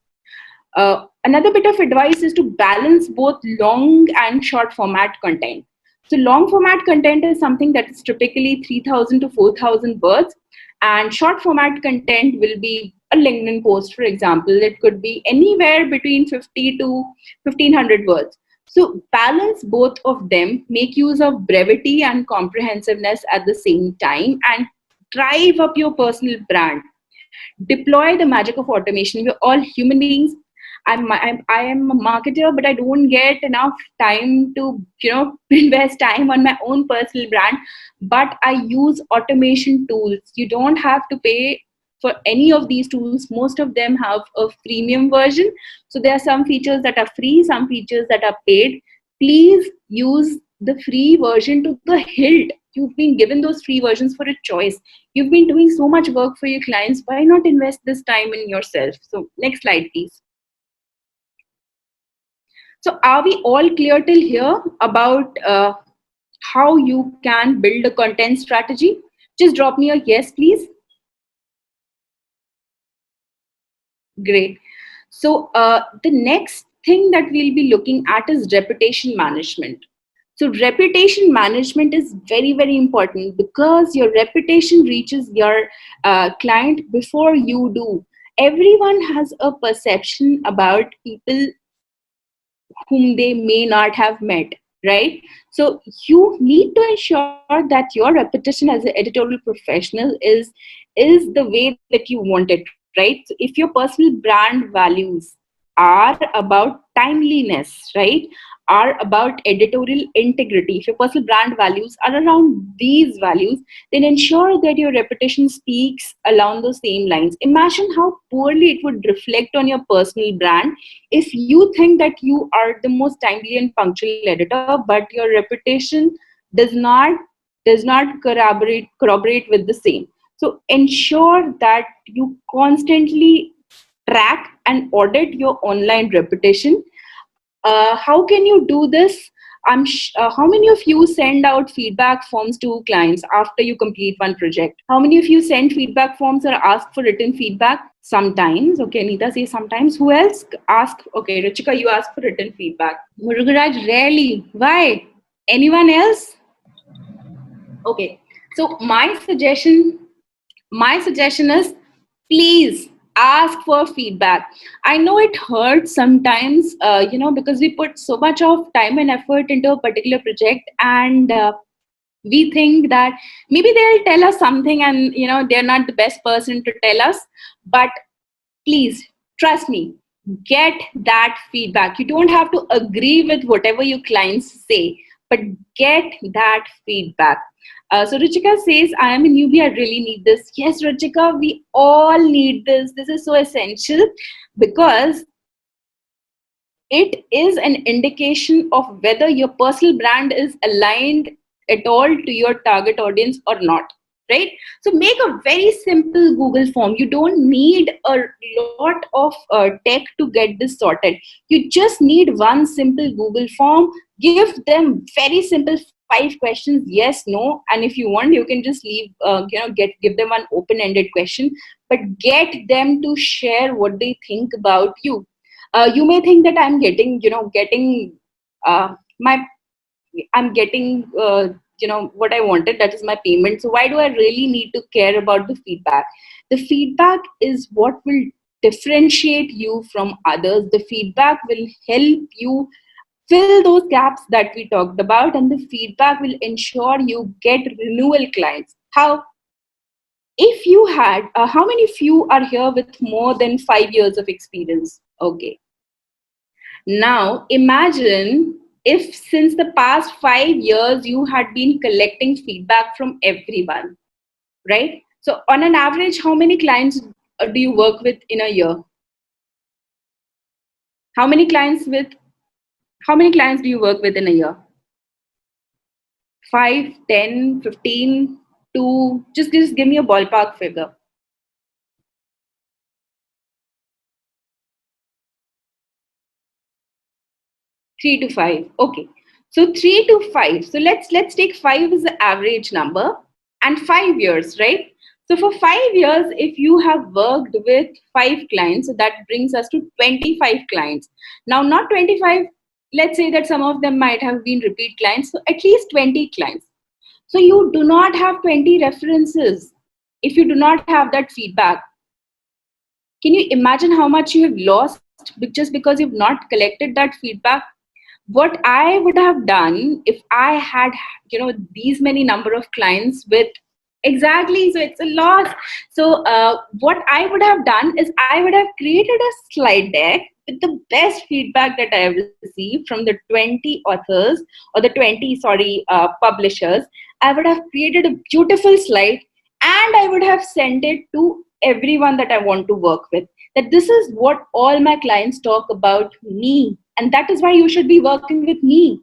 Another bit of advice is to balance both long and short format content. So long format content is something that is typically 3000 to 4000 words, And short format content will be a LinkedIn post, for example. It could be anywhere between 50 to 1500 words. So balance both of them, make use of brevity and comprehensiveness at the same time, and drive up your personal brand. Deploy the magic of automation. We're all human beings. I am a marketer, but I don't get enough time to invest time on my own personal brand. But I use automation tools. You don't have to pay for any of these tools. Most of them have a freemium version. So there are some features that are free, some features that are paid. Please use the free version to the hilt. You've been given those free versions for a choice. You've been doing so much work for your clients. Why not invest this time in yourself? So next slide, please. So are we all clear till here about how you can build a content strategy? Just drop me a yes, please. Great. So the next thing that we'll be looking at is reputation management. So reputation management is very, very important because your reputation reaches your client before you do. Everyone has a perception about people whom they may not have met, right? So you need to ensure that your reputation as an editorial professional is the way that you want it, right? So if your personal brand values are about timeliness, right, are about editorial integrity, if your personal brand values are around these values, then ensure that your reputation speaks along those same lines. Imagine how poorly it would reflect on your personal brand if you think that you are the most timely and punctual editor, but your reputation does not corroborate with the same. So ensure that you constantly track and audit your online reputation. How can you do this? How many of you send out feedback forms to clients after you complete one project? How many of you send feedback forms or ask for written feedback? Sometimes. Okay, Anita says sometimes. Who else ask? Okay, Richika, you ask for written feedback. Murugaraj, rarely. Why? Anyone else? Okay. So my suggestion is, please ask for feedback. I know it hurts sometimes, because we put so much of time and effort into a particular project, and we think that maybe they'll tell us something, and they're not the best person to tell us. But please trust me, get that feedback. You don't have to agree with whatever your clients say, but get that feedback. So Ruchika says, I am a newbie, I really need this. Yes, Ruchika, we all need this. This is so essential because it is an indication of whether your personal brand is aligned at all to your target audience or not, right? So make a very simple Google form. You don't need a lot of tech to get this sorted. You just need one simple Google form. Give them very simple 5 questions, yes, no, and if you want, you can just leave give them one open ended question, but get them to share what they think about you. You may think that I'm uh, my I'm getting what I wanted, that is my payment. So why do I really need to care about the feedback? The feedback is what will differentiate you from others. The feedback will help you fill those gaps that we talked about, and the feedback will ensure you get renewal clients. If you had how many of you are here with more than 5 years of experience? Okay. Now, imagine if since the past 5 years you had been collecting feedback from everyone, right? So, on an average, how many clients do you work with in a year? How many clients with how many clients do you work with in a year? 5, 10, 15, 2? Just give me a ballpark figure. 3 to 5. Okay. So 3 to 5. So let's take 5 as the average number, and 5 years, right? So for 5 years, if you have worked with 5 clients, so that brings us to 25 clients. Now, not 25. Let's say that some of them might have been repeat clients. So at least 20 clients. So you do not have 20 references. if you do not have that feedback, can you imagine how much you have lost just because you've not collected that feedback? What I would have done if I had, these many number of clients with, exactly, so it's a loss. So what I would have done is I would have created a slide deck with the best feedback that I have received from the 20 authors, or the 20, sorry, publishers. I would have created a beautiful slide, and I would have sent it to everyone that I want to work with, that this is what all my clients talk about me, and that is why you should be working with me,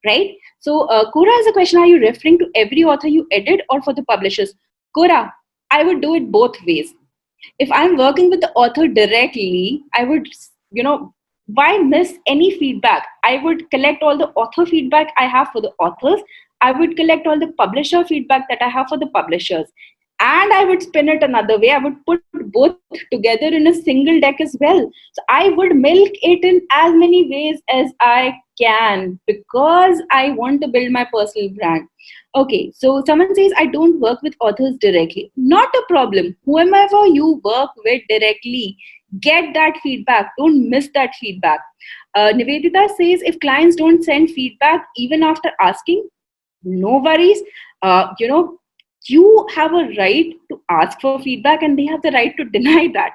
right? So Kora has a question: are you referring to every author you edit or for the publishers? Kora, I would do it both ways. If I'm working with the author directly, I would, why miss any feedback? I would collect all the author feedback I have for the authors. I would collect all the publisher feedback that I have for the publishers. And I would spin it another way. I would put both together in a single deck as well. So I would milk it in as many ways as I can, because I want to build my personal brand. Okay, so someone says, I don't work with authors directly. Not a problem. Whomever you work with directly, get that feedback. Don't miss that feedback. Nivedita says, if clients don't send feedback even after asking, no worries. You have a right to ask for feedback, and they have the right to deny that.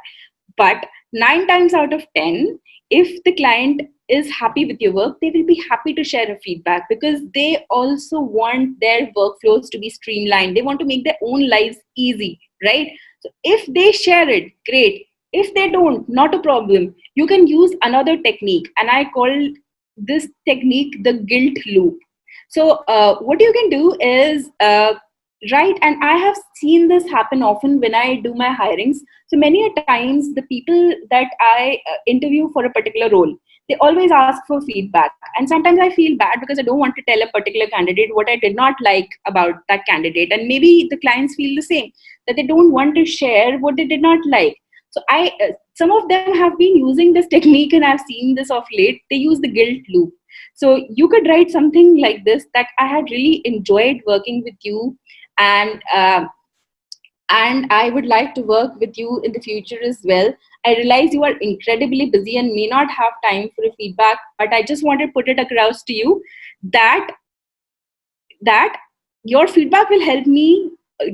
But 9 times out of 10, if the client is happy with your work, they will be happy to share a feedback, because they also want their workflows to be streamlined. They want to make their own lives easy, right? So if they share it, great. If they don't, not a problem. You can use another technique, and I call this technique the guilt loop. So what you can do is, right, and I have seen this happen often when I do my hirings. So many a times the people that I interview for a particular role, they always ask for feedback, and sometimes I feel bad because I don't want to tell a particular candidate what I did not like about that candidate, and maybe the clients feel the same, that they don't want to share what they did not like. So some of them have been using this technique, and I've seen this of late. They use the guilt loop. So you could write something like this: that I had really enjoyed working with you, and I would like to work with you in the future as well. I realize you are incredibly busy and may not have time for a feedback, but I just want to put it across to you that your feedback will help me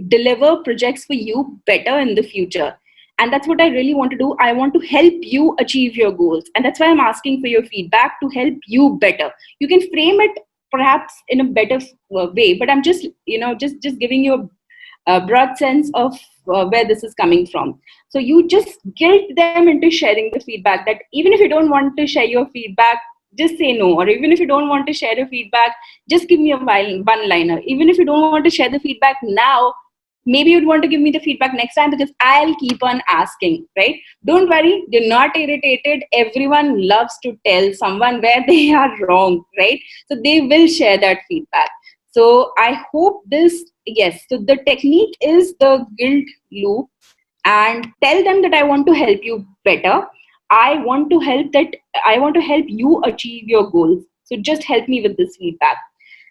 deliver projects for you better in the future. And that's what I really want to do. I want to help you achieve your goals, and that's why I'm asking for your feedback to help you better. You can frame it perhaps in a better way, but I'm just, just giving you a broad sense of where this is coming from. So you just guilt them into sharing the feedback, that even if you don't want to share your feedback, just say no. Or even if you don't want to share your feedback, just give me a one liner. Even if you don't want to share the feedback now, maybe you'd want to give me the feedback next time, because I'll keep on asking, right? Don't worry, you're not irritated. Everyone loves to tell someone where they are wrong, right? So they will share that feedback. So I hope this, yes, so the technique is the guilt loop, and tell them that I want to help you better. I want to help you achieve your goals. So just help me with this feedback,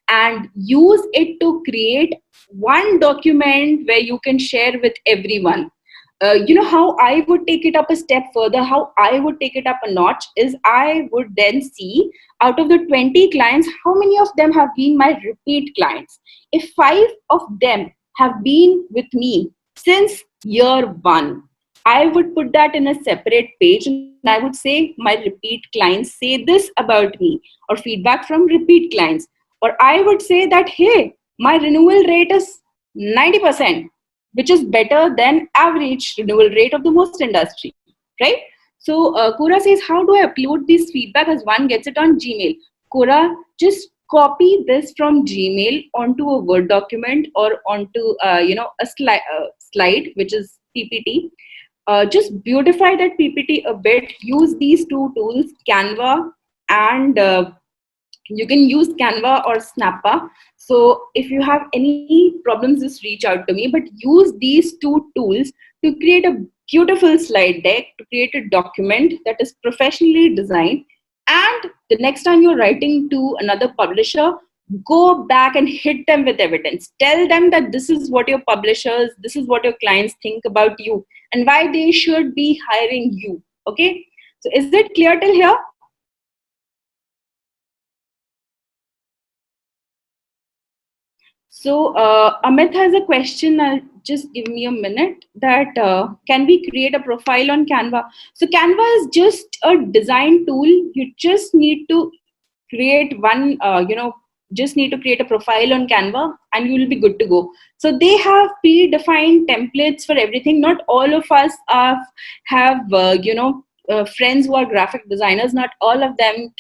and use it to create one document where you can share with everyone. How I would take it up a step further, how I would take it up a notch, is I would then see, out of the 20 clients, how many of them have been my repeat clients. If 5 of them have been with me since year one, I would put that in a separate page, and I would say, my repeat clients say this about me, or feedback from repeat clients. Or I would say that, hey, my renewal rate is 90%, which is better than average renewal rate of the most industry, right? So Kora says, how do I upload this feedback as one gets it on Gmail? Kora, just copy this from Gmail onto a Word document, or onto a slide, which is PPT. Just beautify that PPT a bit. Use these two tools, Canva, and you can use Canva or Snappa. So if you have any problems, just reach out to me. But use these two tools to create a beautiful slide deck, to create a document that is professionally designed. And the next time you're writing to another publisher, go back and hit them with evidence. Tell them that this is what your publishers, this is what your clients think about you, and why they should be hiring you. Okay, so is it clear till here? So Amit has a question. I'll just give me a minute. That can we create a profile on Canva? So Canva is just a design tool. You just need to create one. Just need to create a profile on Canva, and you will be good to go. So they have predefined templates for everything. Not all of us have friends who are graphic designers. Not all of them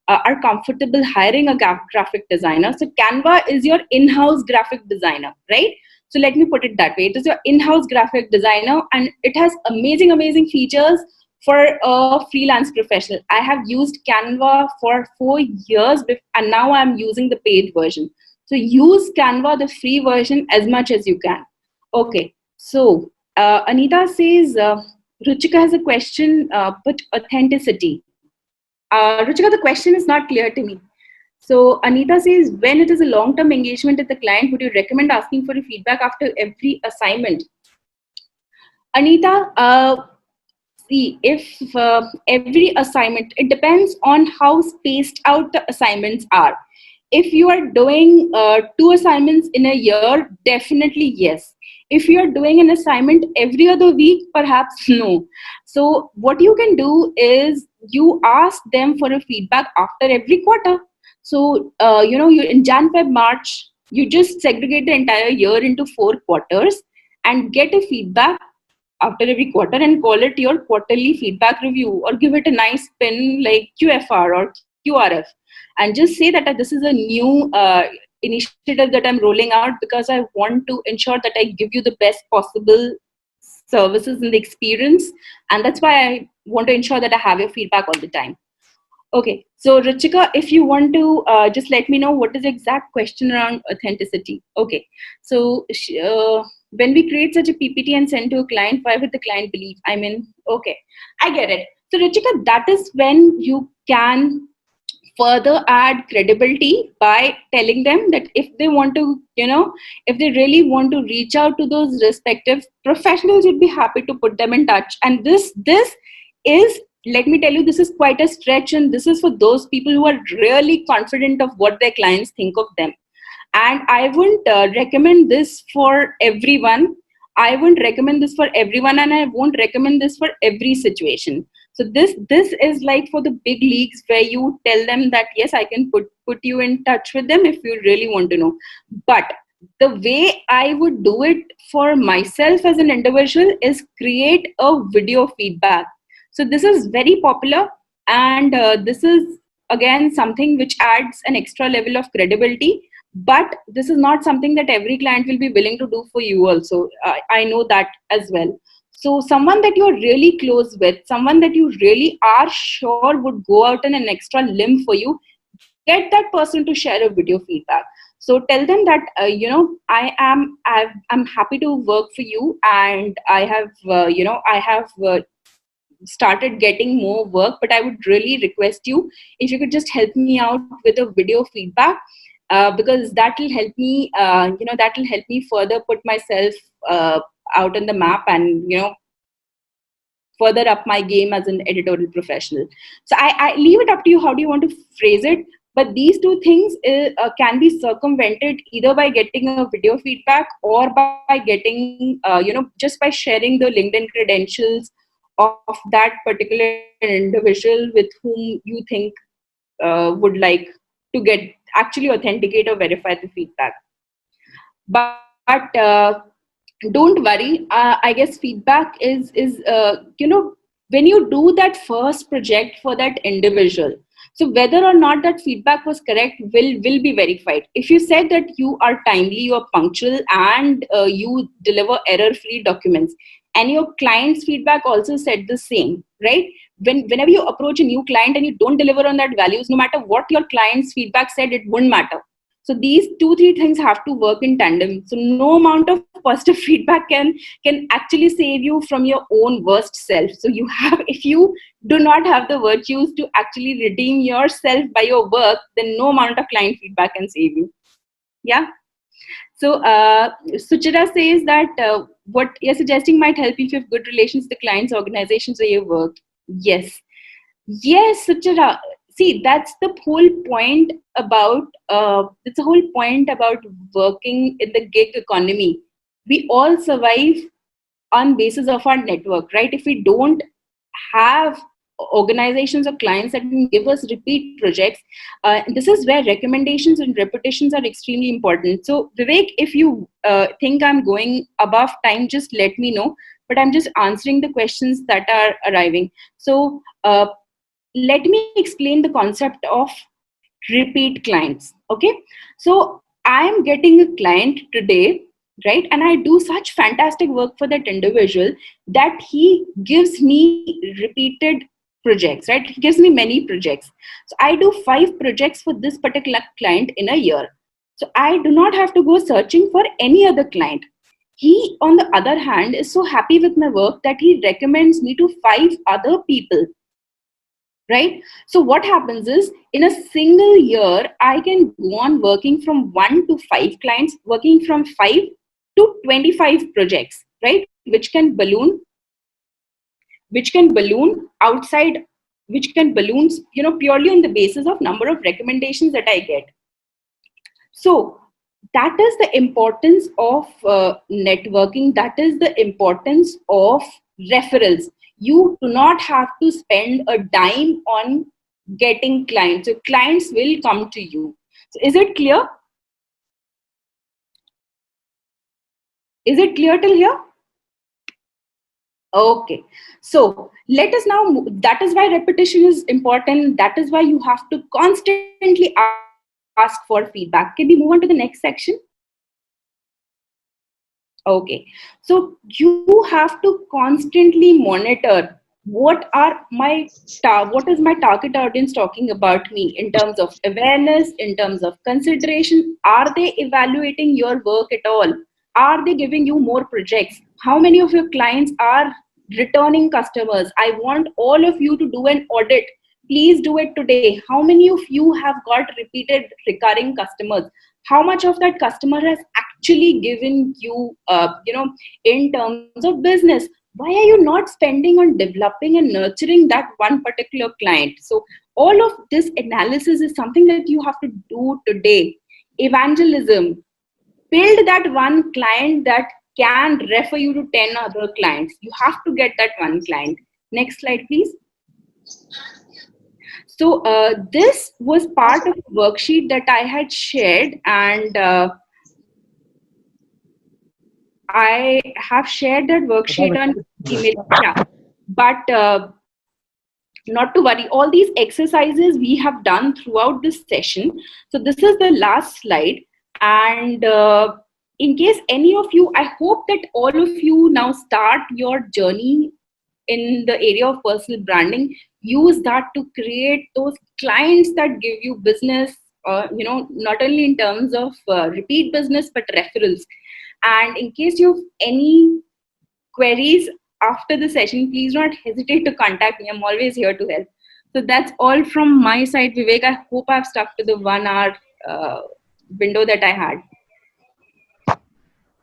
are comfortable hiring a graphic designer. So Canva is your in-house graphic designer, right? So let me put it that way. It is your in-house graphic designer, and it has amazing features for a freelance professional. I have used Canva for 4 years, and now I'm using the paid version. So use Canva, the free version, as much as you can. Okay. So Anita says, Ruchika has a question, but authenticity. Ruchika, the question is not clear to me. So Anita says, when it is a long-term engagement with the client, would you recommend asking for a feedback after every assignment? Anita, see, if every assignment, it depends on how spaced out the assignments are. If you are doing 2 assignments in a year, definitely yes. If you are doing an assignment every other week, perhaps no. So what you can do is you ask them for a feedback after every quarter. So you in Jan, Feb, March, you just segregate the entire year into 4 quarters and get a feedback after every quarter and call it your quarterly feedback review, or give it a nice pin like QFR or QRF, and just say that this is a new initiative that I'm rolling out because I want to ensure that I give you the best possible services and the experience, and that's why I want to ensure that I have your feedback all the time. Okay, so Ruchika, if you want to just let me know what is the exact question around authenticity. Okay, so when we create such a PPT and send to a client, why would the client believe? I mean, okay, I get it. So Ruchika, that is when you can further add credibility by telling them that if they want to, if they really want to reach out to those respective professionals, you'd be happy to put them in touch. And this is, let me tell you, this is quite a stretch, and this is for those people who are really confident of what their clients think of them. And I wouldn't recommend this for everyone. I wouldn't recommend this for everyone, and I won't recommend this for every situation. So this is like for the big leagues, where you tell them that yes, I can put you in touch with them if you really want to know. But the way I would do it for myself as an individual is create a video feedback. So this is very popular, and this is again something which adds an extra level of credibility. But this is not something that every client will be willing to do for you also. I know that as well. So someone that you're really close with, someone that you really are sure would go out on an extra limb for you, get that person to share a video feedback. So tell them that I'm happy to work for you, and I have started getting more work, but I would really request you if you could just help me out with a video feedback, because that will help me that will help me further put myself out on the map, and further up my game as an editorial professional. So I leave it up to you, how do you want to phrase it. But these two things can be circumvented either by getting a video feedback, or by getting just by sharing the LinkedIn credentials of that particular individual with whom you think would like to get actually authenticate or verify the feedback. But don't worry. I guess feedback is when you do that first project for that individual. So whether or not that feedback was correct will be verified. If you said that you are timely, you are punctual, and you deliver error-free documents, and your client's feedback also said the same, right? Whenever you approach a new client and you don't deliver on that values, no matter what your client's feedback said, it wouldn't matter. So these two, three things have to work in tandem. So no amount of positive feedback can actually save you from your own worst self. So you have, if you do not have the virtues to actually redeem yourself by your work, then no amount of client feedback can save you. Yeah. So Suchira says that what you're suggesting might help you if you have good relations with the clients, organizations where you work. Yes. Yes, Suchira. See, that's the whole point about it's the whole point about working in the gig economy. We all survive on basis of our network, right? If we don't have organizations or clients that can give us repeat projects, this is where recommendations and reputations are extremely important. So Vivek, if you think I'm going above time, just let me know, but I'm just answering the questions that are arriving. So let me explain the concept of repeat clients. Okay, so I am getting a client today, right, and I do such fantastic work for that individual that he gives me repeated projects, right? He gives me many projects. So I do 5 projects for this particular client in a year. So I do not have to go searching for any other client. He, on the other hand, is so happy with my work that he recommends me to 5 other people, right? So what happens is, in a single year I can go on working from 1 to 5 clients, working from 5 to 25 projects, right? Which can balloon outside, which can balloon, purely on the basis of number of recommendations that I get. So that is the importance of networking. That is the importance of referrals. You do not have to spend a dime on getting clients. So clients will come to you. So is it clear? Is it clear till here? Okay. So let us now, that is why repetition is important. That is why you have to constantly ask for feedback. Can we move on to the next section? Okay, so you have to constantly monitor what is my target audience talking about me in terms of awareness, in terms of consideration. Are they evaluating your work at all? Are they giving you more projects? How many of your clients are returning customers? I want all of you to do an audit. Please do it today. How many of you have got repeated recurring customers? How much of that customer has actually given you, in terms of business? Why are you not spending on developing and nurturing that one particular client? So all of this analysis is something that you have to do today. Evangelism. Build that one client that can refer you to 10 other clients. You have to get that one client. Next slide, please. So this was part of a worksheet that I had shared, and I have shared that worksheet on email. Yeah, but not to worry. All these exercises we have done throughout this session. So this is the last slide, and in case any of you, I hope that all of you now start your journey in the area of personal branding. Use that to create those clients that give you business, not only in terms of repeat business but referrals. And in case you have any queries after the session, please do not hesitate to contact me. I'm always here to help. So that's all from my side, Vivek. I hope I've stuck to the 1 hour uh, window that I had.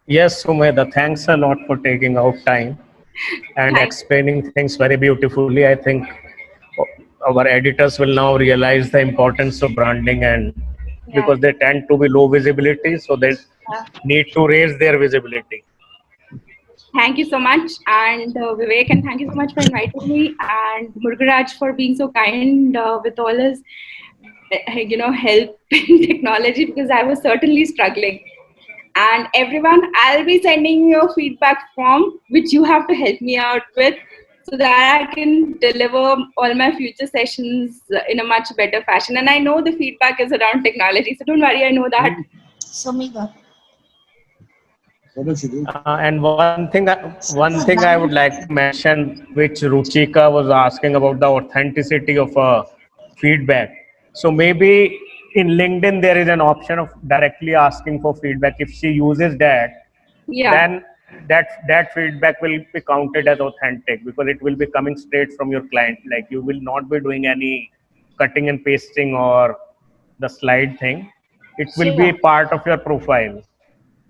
Yes, Sumedha, thanks a lot for taking out time and Thank explaining things very beautifully. I think our editors will now realize the importance of branding, and yeah. because they tend to be low visibility, so they need to raise their visibility. Thank you so much, and Vivek, and thank you so much for inviting me, and Murgaraj for being so kind with all his, help in technology, because I was certainly struggling. And everyone, I'll be sending you a feedback form which you have to help me out with, so that I can deliver all my future sessions in a much better fashion. And I know the feedback is around technology, so don't worry, I know that. Sumedha. And one thing I would like to mention, which Ruchika was asking about the authenticity of feedback. So maybe in LinkedIn there is an option of directly asking for feedback. If she uses that, Yeah, then that feedback will be counted as authentic because it will be coming straight from your client. Like you will not be doing any cutting and pasting or the slide thing. It will be sure. part of your profile.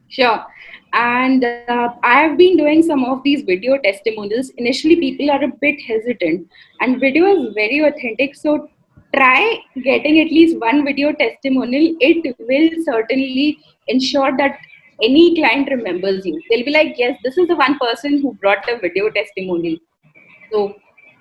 Sure. And I have been doing some of these video testimonials. Initially, people are a bit hesitant, and video is very authentic. So try getting at least one video testimonial. It will certainly ensure that any client remembers you. They'll be like, yes, this is the one person who brought a video testimonial. So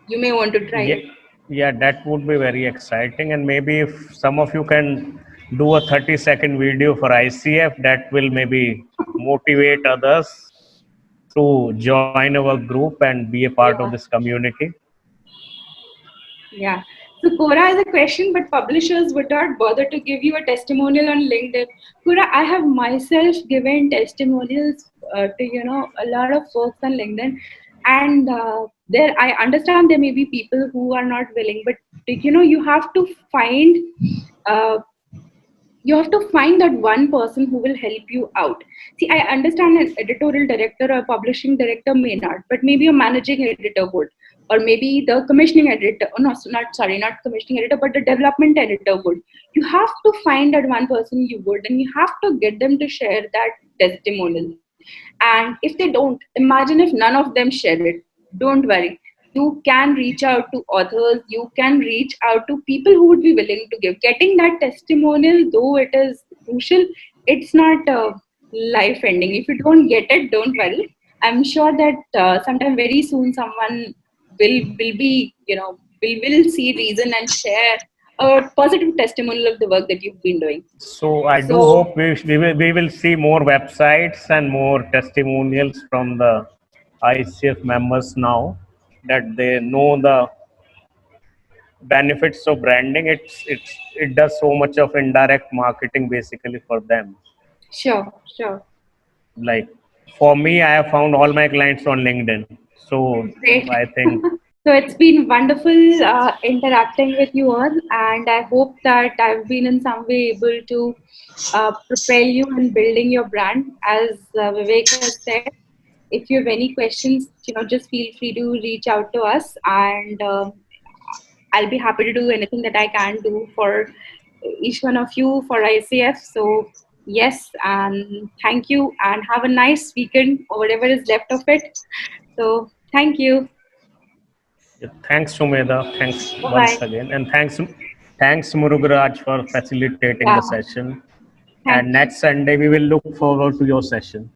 you may want to try Yeah, it. yeah, that would be very exciting. And maybe if some of you can do a 30-second video for ICF, that will maybe motivate others to join our group and be a part of Yeah. this community. Yeah. So Cora has a question, but publishers would not bother to give you a testimonial on LinkedIn. Cora, I have myself given testimonials to a lot of folks on LinkedIn, and there I understand there may be people who are not willing, but you have to find uh, that one person who will help you out. See, I understand an editorial director or a publishing director may not, but maybe a managing editor would, or maybe the commissioning editor, or no, not sorry, not commissioning editor, but the development editor would. You have to find that one person you would, and you have to get them to share that testimonial. And if they don't, imagine if none of them share it. Don't worry. You can reach out to authors, you can reach out to people who would be willing to give. Getting that testimonial, though it is crucial, it's not life ending. If you don't get it, don't worry. I'm sure that sometime very soon someone will be, will see reason and share a positive testimonial of the work that you've been doing. So I do So, hope we will see more websites and more testimonials from the ICF members now that they know the benefits of branding. It does so much of indirect marketing basically for them. sure, sure. Like for me, I have found all my clients on LinkedIn. So Great. I think So it's been wonderful interacting with you all, and I hope that I've been in some way able to propel you in building your brand. As Vivek has said, if you have any questions, just feel free to reach out to us, and I'll be happy to do anything that I can do for each one of you for ICF. So yes, and thank you, and have a nice weekend or whatever is left of it. So thank you. thanks Sumedha, thanks Bye once bye. again, and thanks Murugaraj for facilitating Yeah, the session. thank And you. next Sunday we will look forward to your session.